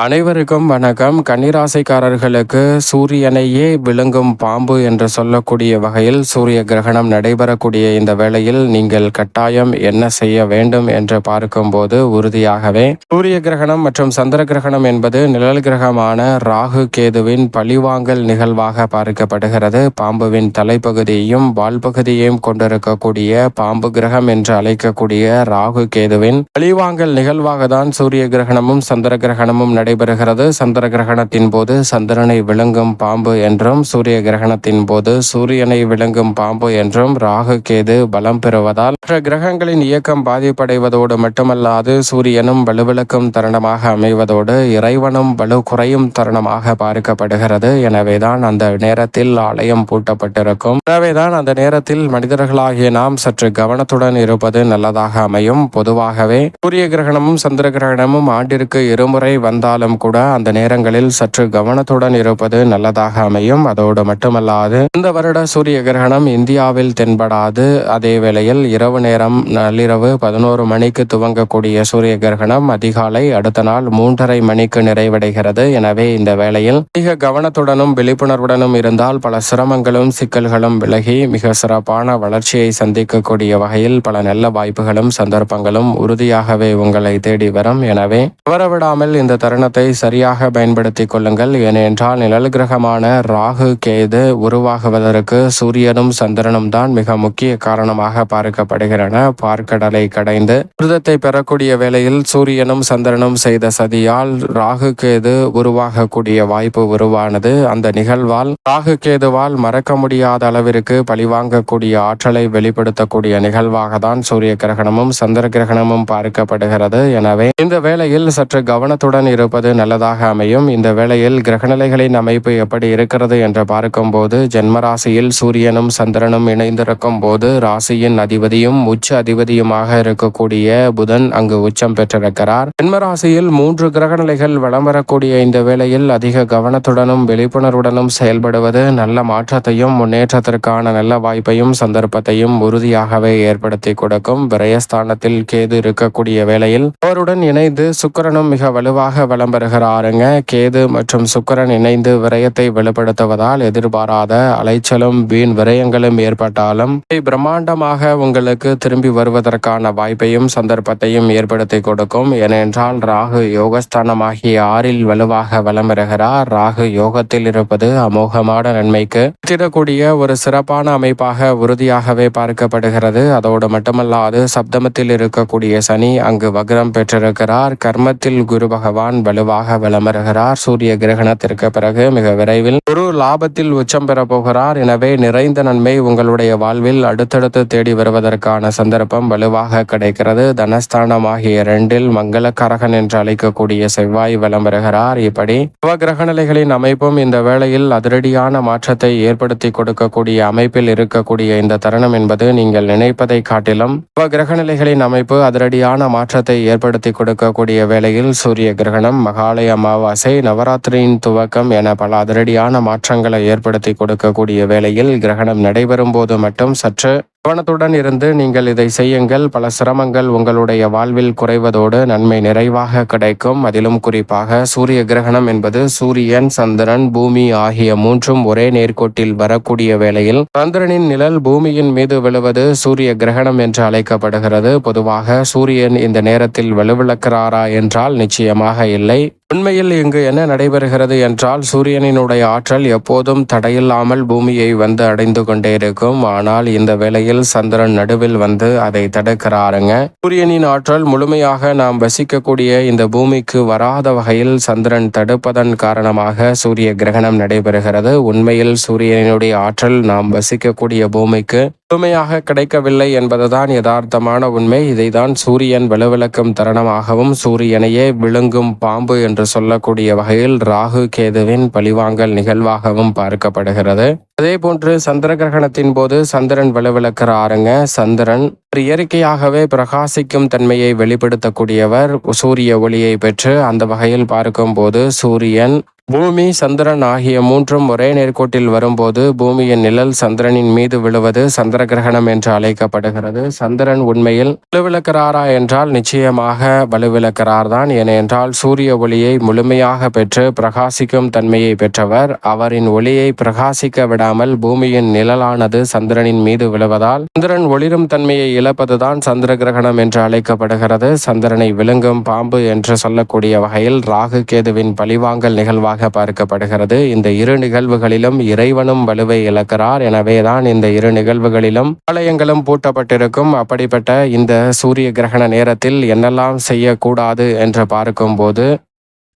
அனைவருக்கும் வணக்கம். கன்னிராசிக்காரர்களுக்கு சூரியனையே விழுங்கும் பாம்பு என்று சொல்லக்கூடிய வகையில் சூரிய கிரகணம் நடைபெறக்கூடிய இந்த வேளையில் நீங்கள் கட்டாயம் என்ன செய்ய வேண்டும் என்று பார்க்கும்போது உறுதியாகவே சூரிய கிரகணம் மற்றும் சந்திர கிரகணம் என்பது நிழல் கிரகமான ராகு கேதுவின் பழிவாங்கல் நிகழ்வாக பார்க்கப்படுகிறது. பாம்புவின் தலைப்பகுதியையும் வால் பகுதியையும் கொண்டிருக்கக்கூடிய பாம்பு கிரகம் என்று அழைக்கக்கூடிய ராகு கேதுவின் பழிவாங்கல் நிகழ்வாக தான் சூரிய கிரகணமும் சந்திர கிரகணமும் நடைபெறுகிறது. சந்திர கிரகணத்தின் போது சந்திரனை விழுங்கும் பாம்பு என்றும், சூரிய கிரகணத்தின் போது சூரியனை விழுங்கும் பாம்பு என்றும் ராகு கேது பலம் பெறுவதால் மற்ற கிரகங்களின் இயக்கம் பாதிப்படைவதோடு மட்டுமல்லாது சூரியனும் வலுவிழக்கும் தருணமாக அமைவதோடு இறைவனும் வலு குறையும் தருணமாக பார்க்கப்படுகிறது. எனவேதான் அந்த நேரத்தில் ஆலயம் பூட்டப்பட்டிருக்கும். எனவேதான் அந்த நேரத்தில் மனிதர்களாகிய நாம் சற்று கவனத்துடன் இருப்பது நல்லதாக அமையும். பொதுவாகவே சூரிய கிரகணமும் சந்திர கிரகணமும் ஆண்டிற்கு இருமுறை வந்தாலும் கூட அந்த நேரங்களில் சற்று கவனத்துடன் இருப்பது நல்லதாக அமையும். அதோடு மட்டுமல்லாது இந்த வருட சூரிய கிரகணம் இந்தியாவில் தென்படாது. அதே வேளையில் இரவு நேரம் நள்ளிரவு 11 மணிக்கு துவங்கக்கூடிய சூரிய கிரகணம் அதிகாலை அடுத்த நாள் 3:30 மணிக்கு நிறைவடைகிறது. எனவே இந்த வேளையில் அதிக கவனத்துடனும் விழிப்புணர்வுடனும் இருந்தால் பல சிரமங்களும் சிக்கல்களும் விலகி மிக சிறப்பான வளர்ச்சியை சந்திக்கக்கூடிய வகையில் பல நல்ல வாய்ப்புகளும் சந்தர்ப்பங்களும் உறுதியாகவே உங்களை தேடி வரும். எனவே தவறவிடாமல் இந்த தருணத்தை சரியாக பயன்படுத்திக் கொள்ளுங்கள். ஏனென்றால் நிழல் கிரகமான ராகு கேது உருவாகுவதற்கு சூரியனும் சந்திரனும் தான் மிக முக்கிய காரணமாக பார்க்கப்படுகிறன. பார்க்கடலை கடைந்து விருதத்தை பெறக்கூடிய வேளையில் சூரியனும் சந்திரனும் செய்த சதியால் ராகு கேது உருவாகக்கூடிய வாய்ப்பு உருவானது. அந்த நிகழ்வால் ராகு கேதுவால் மறக்க முடியாத அளவிற்கு பழிவாங்கக்கூடிய ஆற்றலை வெளிப்படுத்தக்கூடிய நிகழ்வாக தான் சூரிய கிரகணமும் சந்திர கிரகணமும் பார்க்கப்படுகிறது. எனவே இந்த வேளையில் சற்று கவனத்துடன் இருப்பது நல்லதாக அமையும். இந்த வேளையில் கிரகநிலைகளின் அமைப்பு எப்படி இருக்கிறது என்று பார்க்கும்போது ஜென்மராசியில் சூரியனும் சந்திரனும் இணைந்திருக்கும் போது ராசியின் அதிபதியும் உச்ச அதிபதியுமாக இருக்கக்கூடிய புதன் அங்கு உச்சம் பெற்றிருக்கிறார். ஜென்மராசியில் 3 கிரகநிலைகள் வலம் வரக்கூடிய இந்த வேளையில் அதிக கவனத்துடனும் விழிப்புணர்வுடனும் செயல்படுவது நல்ல மாற்றத்தையும் முன்னேற்றத்திற்கான நல்ல வாய்ப்பையும் சந்தர்ப்பத்தையும் உறுதியாகவே ஏற்படுத்தி கொடுக்கும். விரயஸ்தானத்தில் கேது இருக்கக்கூடிய வேளையில் அவருடன் இணைந்து சுக்கிரனும் மிக வலுவாக வலம் பெறுகிறாருங்க. கேது மற்றும் சுக்கிரன் இணைந்து விரயத்தை வெளிப்படுத்துவதால் எதிர்பாராத அலைச்சலும் வீண் விரயங்களும் ஏற்பட்டாலும் பிரம்மாண்டமாக உங்களுக்கு திரும்பி வருவதற்கான வாய்ப்பையும் சந்தர்ப்பத்தையும் ஏற்படுத்தி கொடுக்கும். ஏனென்றால் ராகு யோகஸ்தானமாகிய 6ல் வலுவாக வலம் பெறுகிறார். ராகு யோகத்தில் இருப்பது அமோகமான நன்மைக்கு திடக்கூடிய ஒரு சிறப்பான அமைப்பாக உறுதியாகவே பார்க்கப்படுகிறது. அதோடு மட்டுமல்லாது சப்தமத்தில் இருக்கக்கூடிய சனி அங்கு வக்ரம் பெற்றிருக்கிறார். கர்மத்தில் குரு பகவான் வலுவாக வலமருகிறார். சூரிய கிரகணத்திற்கு பிறகு மிக விரைவில் ஒரு லாபத்தில் உச்சம் பெற போகிறார். எனவே நிறைந்த நன்மை உங்களுடைய வாழ்வில் அடுத்தடுத்து தேடி வருவதற்கான சந்தர்ப்பம் வலுவாக கிடைக்கிறது. தனஸ்தானம் ஆகிய 2ல் மங்களகரகன் என்று அழைக்கக்கூடிய செவ்வாய் வலம் வருகிறார். இப்படி கிரகநிலைகளின் அமைப்பும் இந்த வேளையில் அதிரடியான மாற்றத்தை ஏற்படுத்தி கொடுக்கக்கூடிய அமைப்பில் இருக்கக்கூடிய இந்த தருணம் என்பது நீங்கள் நினைப்பதை காட்டிலும் கிரகநிலைகளின் அமைப்பு அதிரடியான மாற்றத்தை ஏற்படுத்தி கொடுக்கக்கூடிய வேளையில் சூரிய கிரகணம் மகாலய அமாவாசை நவராத்திரியின் துவக்கம் என பல அதிரடியான மாற்றங்களை ஏற்படுத்தி கொடுக்கக்கூடிய வேளையில் கிரகணம் நடைபெறும் போது மட்டும் சற்று கவனத்துடன் இருந்து நீங்கள் இதை செய்யுங்கள். பல சிரமங்கள் உங்களுடைய வாழ்வில் குறைவதோடு நன்மை நிறைவாக கிடைக்கும். அதிலும் குறிப்பாக சூரிய கிரகணம் என்பது சூரியன் சந்திரன் பூமி ஆகிய 3ம் ஒரே நேர்கோட்டில் வரக்கூடிய வேளையில் சந்திரனின் நிழல் பூமியின் மீது விழுவது சூரிய கிரகணம் என்று அழைக்கப்படுகிறது. பொதுவாக சூரியன் இந்த நேரத்தில் வலுவிழக்கிறாரா என்றால் நிச்சயமாக இல்லை. உண்மையில் இங்கு என்ன நடைபெறுகிறது என்றால் சூரியனினுடைய ஆற்றல் எப்போதும் தடையில்லாமல் பூமியை வந்து அடைந்து கொண்டே இருக்கும். ஆனால் இந்த வேளையில் சந்திரன் நடுவில் வந்து அதை தடுக்கிறாருங்க. சூரியனின் ஆற்றல் முழுமையாக நாம் வசிக்கக்கூடிய இந்த பூமிக்கு வராத வகையில் சந்திரன் தடுப்பதன் காரணமாக சூரிய கிரகணம் நடைபெறுகிறது. உண்மையில் சூரியனுடைய ஆற்றல் நாம் வசிக்கக்கூடிய பூமிக்கு முழுமையாக கிடைக்கவில்லை என்பதுதான் யதார்த்தமான உண்மை. இதைதான் சூரியன் வலுவிழக்கும் தருணமாகவும் சூரியனையே விழுங்கும் பாம்பு என்று சொல்லக்கூடிய வகையில் ராகு கேதுவின் பழிவாங்கல் நிகழ்வாகவும் பார்க்கப்படுகிறது. அதே போன்று சந்திர கிரகணத்தின் போது சந்திரன் வலுவிழக்கிறாருங்க. சந்திரன் இயற்கையாகவே பிரகாசிக்கும் தன்மையை வெளிப்படுத்தக்கூடியவர். சூரிய ஒளியை பெற்று அந்த வகையில் பார்க்கும் போது சூரியன் பூமி, சந்திரன் ஆகிய மூன்றும் ஒரே நேர்கோட்டில் வரும்போது பூமியின் நிழல் சந்திரனின் மீது விழுவது சந்திர கிரகணம் என்று அழைக்கப்படுகிறது. சந்திரன் உண்மையில் வலுவிழக்கிறாரா என்றால் நிச்சயமாக வலுவிழக்கிறார் தான். ஏனென்றால் சூரிய ஒளியை முழுமையாக பெற்று பிரகாசிக்கும் தன்மையை பெற்றவர். அவரின் ஒளியை பிரகாசிக்க விடாமல் பூமியின் நிழலானது சந்திரனின் மீது விழுவதால் சந்திரன் ஒளிரும் தன்மையை இழப்பதுதான் சந்திர கிரகணம் என்று அழைக்கப்படுகிறது. சந்திரனை விழுங்கும் பாம்பு என்று சொல்லக்கூடிய வகையில் ராகு கேதுவின் பழிவாங்கல் நிகழ்வாக பார்க்கப்படுகிறது. இந்த இரு நிகழ்வுகளிலும் இறைவனும் வலுவை இழக்கிறார். எனவேதான் இந்த இரு நிகழ்வுகளிலும் ஆலயங்களும் பூட்டப்பட்டிருக்கும். அப்படிப்பட்ட இந்த சூரிய கிரகண நேரத்தில் என்னெல்லாம் செய்யக்கூடாது என்று பார்க்கும்போது,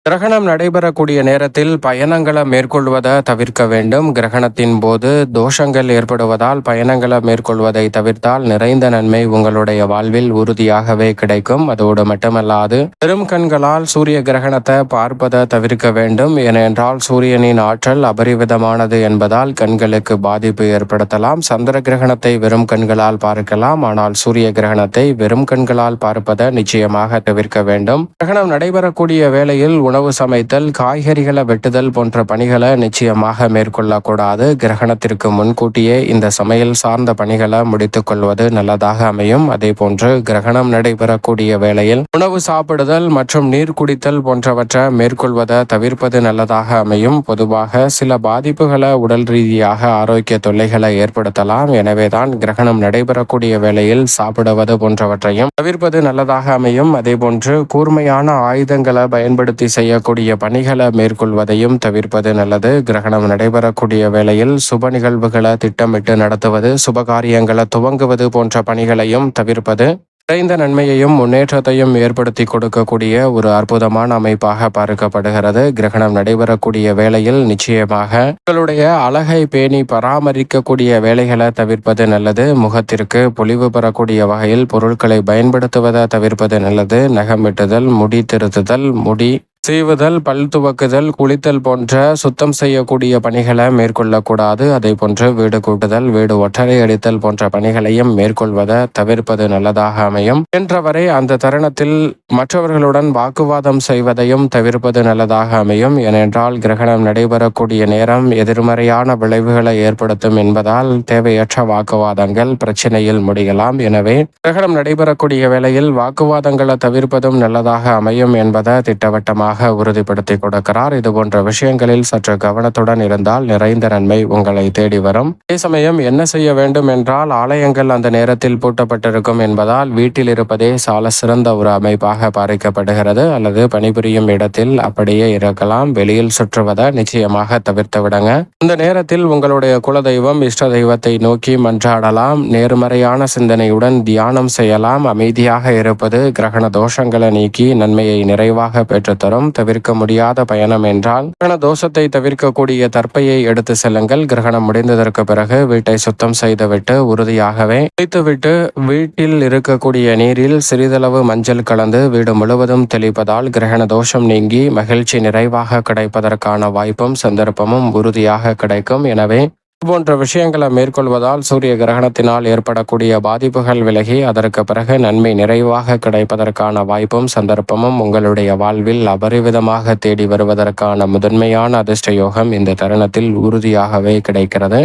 கிரகணம் நடைபெறக்கூடிய நேரத்தில் பயணங்களை மேற்கொள்வதை தவிர்க்க வேண்டும். கிரகணத்தின் போது தோஷங்கள் ஏற்படுவதால் பயணங்களை மேற்கொள்வதை தவிர்த்தால் நிறைந்த நன்மை உங்களுடைய வாழ்வில் உறுதியாகவே கிடைக்கும். அதோடு மட்டுமல்லாது வெறும் கண்களால் சூரிய கிரகணத்தை பார்ப்பதை தவிர்க்க வேண்டும். ஏனென்றால் சூரியனின் ஆற்றல் அபரிவிதமானது என்பதால் கண்களுக்கு பாதிப்பு ஏற்படுத்தலாம். சந்திர கிரகணத்தை வெறும் கண்களால் பார்க்கலாம். ஆனால் சூரிய கிரகணத்தை வெறும் கண்களால் பார்ப்பதை நிச்சயமாக தவிர்க்க வேண்டும். கிரகணம் நடைபெறக்கூடிய வேளையில் உணவு சமைத்தல், காய்கறிகளை வெட்டுதல் போன்ற பணிகளை நிச்சயமாக மேற்கொள்ளக்கூடாது. கிரகணத்திற்கு முன்கூட்டியே இந்த சமையல் சார்ந்த பணிகளை முடித்துக் கொள்வது நல்லதாக அமையும். அதே போன்று கிரகணம் நடைபெறக்கூடிய வேளையில் உணவு சாப்பிடுதல் மற்றும் நீர் குடித்தல் போன்றவற்றை மேற்கொள்வதை தவிர்ப்பது நல்லதாக அமையும். பொதுவாக சில பாதிப்புகளை உடல் ரீதியாக ஆரோக்கிய தொல்லைகளை ஏற்படுத்தலாம். எனவேதான் கிரகணம் நடைபெறக்கூடிய வேளையில் சாப்பிடுவது போன்றவற்றையும் தவிர்ப்பது நல்லதாக அமையும். அதே போன்று கூர்மையான ஆயுதங்களை பயன்படுத்தி செய்யக்கூடிய பணிகளை மேற்கொள்வதையும் தவிர்ப்பது நல்லது. கிரகணம் நடைபெறக்கூடிய வேளையில் சுப நிகழ்வுகளை திட்டமிட்டு நடத்துவது, சுபகாரியங்களை துவங்குவது போன்ற பணிகளையும் தவிர்ப்பது நிறைந்த நன்மையையும் முன்னேற்றத்தையும் ஏற்படுத்தி கொடுக்கக்கூடிய ஒரு அற்புதமான அமைப்பாக பார்க்கப்படுகிறது. கிரகணம் நடைபெறக்கூடிய வேளையில் நிச்சயமாக உங்களுடைய அழகை பேணி பராமரிக்கக்கூடிய வேலைகளை தவிர்ப்பது நல்லது. முகத்திற்கு பொலிவு பெறக்கூடிய வகையில் பொருட்களை பயன்படுத்துவதை தவிர்ப்பது நல்லது. நகம் வெட்டுதல், முடி திருத்துதல், முடி சீவுதல், பல் துவக்குதல், குளித்தல் போன்ற சுத்தம் செய்யக்கூடிய பணிகளை மேற்கொள்ளக்கூடாது. அதே போன்று வீடு கூட்டுதல், வீடு ஒற்றரை அடித்தல் போன்ற பணிகளையும் மேற்கொள்வதை தவிர்ப்பது நல்லதாக அமையும். என்றவரை அந்த தருணத்தில் மற்றவர்களுடன் வாக்குவாதம் செய்வதையும் தவிர்ப்பது நல்லதாக அமையும். ஏனென்றால் கிரகணம் நடைபெறக்கூடிய நேரம் எதிர்மறையான விளைவுகளை ஏற்படுத்தும் என்பதால் தேவையற்ற வாக்குவாதங்கள் பிரச்சனையில் முடியலாம். எனவே கிரகணம் நடைபெறக்கூடிய வேளையில் வாக்குவாதங்களை தவிர்ப்பதும் நல்லதாக அமையும் என்பதை திட்டவட்டமாக உறுதிப்படுத்தி கொடுக்கிறார். இது போன்ற விஷயங்களில் சற்று கவனத்துடன் இருந்தால் நிறைந்த நன்மை உங்களை தேடி வரும். அதே சமயம் என்ன செய்ய வேண்டும் என்றால், ஆலயங்கள் அந்த நேரத்தில் பூட்டப்பட்டிருக்கும் என்பதால் வீட்டில் இருப்பதே சால சிறந்த ஒரு அமைப்பாக பார்க்கப்படுகிறது. அல்லது பணிபுரியும் இடத்தில் அப்படியே இருக்கலாம். வெளியில் சுற்றுவதை நிச்சயமாக தவிர்த்து விடுங்க. இந்த நேரத்தில் உங்களுடைய குலதெய்வம், இஷ்ட தெய்வத்தை நோக்கி மன்றாடலாம். நேர்மறையான சிந்தனையுடன் தியானம் செய்யலாம். அமைதியாக இருப்பது கிரகண தோஷங்களை நீக்கி நன்மையை நிறைவாக பெற்றுத்தரும். தவிர்க்க முடியாத பயணம் என்றால் கிரகண தோஷத்தை தவிர்க்கக்கூடிய தர்ப்பையை எடுத்து செல்லுங்கள். கிரகணம் முடிந்ததற்கு பிறகு வீட்டை சுத்தம் செய்துவிட்டு உறுதியாகவே வைத்துவிட்டு வீட்டில் இருக்கக்கூடிய நீரில் சிறிதளவு மஞ்சள் கலந்து வீடு முழுவதும் தெளிப்பதால் கிரகண தோஷம் நீங்கி மகிழ்ச்சி நிறைவாக கிடைப்பதற்கான வாய்ப்பும் சந்தர்ப்பமும் உறுதியாக கிடைக்கும். எனவே போன்ற விஷயங்களை மேற்கொள்வதால் சூரிய கிரகணத்தினால் ஏற்படக்கூடிய பாதிப்புகள் விலகி அதற்கு பிறகு நன்மை நிறைவாக கிடைப்பதற்கான வாய்ப்பும் சந்தர்ப்பமும் உங்களுடைய வாழ்வில் அபரிவிதமாக தேடி வருவதற்கான முதன்மையான அதிர்ஷ்ட யோகம் இந்த தருணத்தில் உறுதியாகவே கிடைக்கிறது.